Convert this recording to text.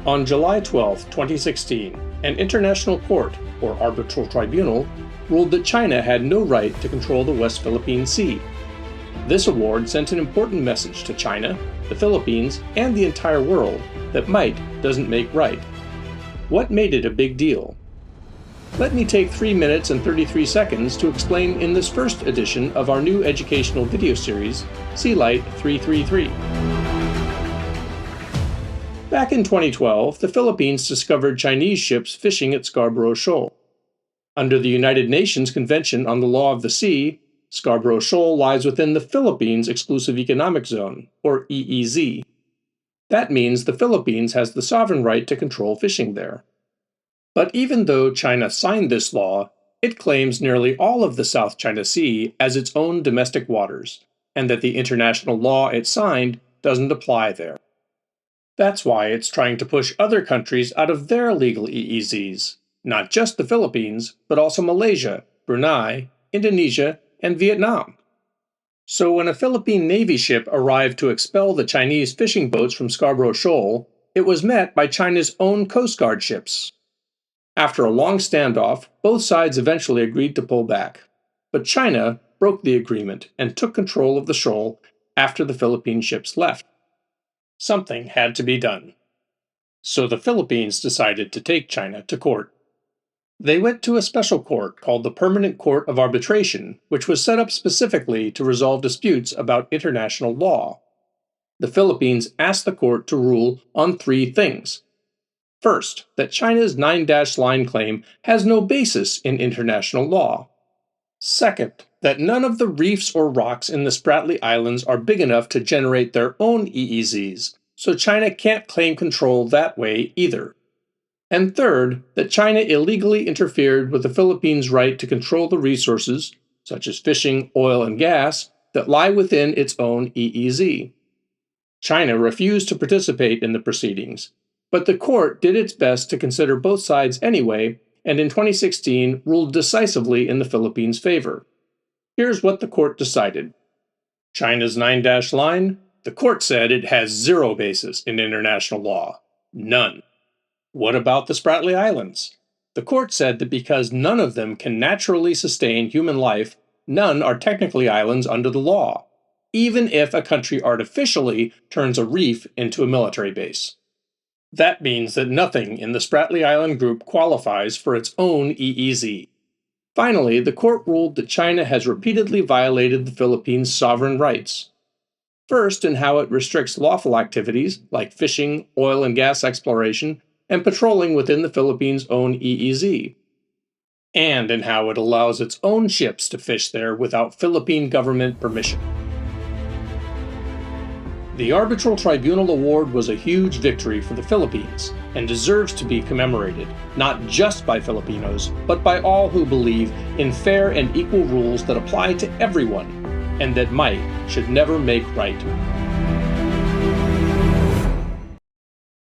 On July 12, 2016, an international court, or Arbitral Tribunal, ruled that China had no right to control the West Philippine Sea. This award sent an important message to China, the Philippines, and the entire world that might doesn't make right. What made it a big deal? Let me take 3 minutes and 33 seconds to explain in this first edition of our new educational video series, SeaLight 333. Back in 2012, the Philippines discovered Chinese ships fishing at Scarborough Shoal. Under the United Nations Convention on the Law of the Sea, Scarborough Shoal lies within the Philippines Exclusive Economic Zone, or EEZ. That means the Philippines has the sovereign right to control fishing there. But even though China signed this law, it claims nearly all of the South China Sea as its own domestic waters, and that the international law it signed doesn't apply there. That's why it's trying to push other countries out of their legal EEZs, not just the Philippines, but also Malaysia, Brunei, Indonesia, and Vietnam. So when a Philippine Navy ship arrived to expel the Chinese fishing boats from Scarborough Shoal, it was met by China's own Coast Guard ships. After a long standoff, both sides eventually agreed to pull back. But China broke the agreement and took control of the shoal after the Philippine ships left. Something had to be done. So the Philippines decided to take China to court. They went to a special court called the Permanent Court of Arbitration, which was set up specifically to resolve disputes about international law. The Philippines asked the court to rule on 3 things. First, that China's 9-line claim has no basis in international law. Second, that none of the reefs or rocks in the Spratly Islands are big enough to generate their own EEZs, so China can't claim control that way either. And third, that China illegally interfered with the Philippines' right to control the resources, such as fishing, oil, and gas, that lie within its own EEZ. China refused to participate in the proceedings, but the court did its best to consider both sides anyway, and in 2016 ruled decisively in the Philippines' favor. Here's what the court decided. China's 9-line, the court said it has 0 basis in international law. None. What about the Spratly Islands? The court said that because none of them can naturally sustain human life, none are technically islands under the law, even if a country artificially turns a reef into a military base. That means that nothing in the Spratly Island group qualifies for its own EEZ. Finally, the court ruled that China has repeatedly violated the Philippines' sovereign rights. First, in how it restricts lawful activities like fishing, oil and gas exploration, and patrolling within the Philippines' own EEZ. And in how it allows its own ships to fish there without Philippine government permission. The Arbitral Tribunal Award was a huge victory for the Philippines and deserves to be commemorated, not just by Filipinos, but by all who believe in fair and equal rules that apply to everyone, and that might should never make right.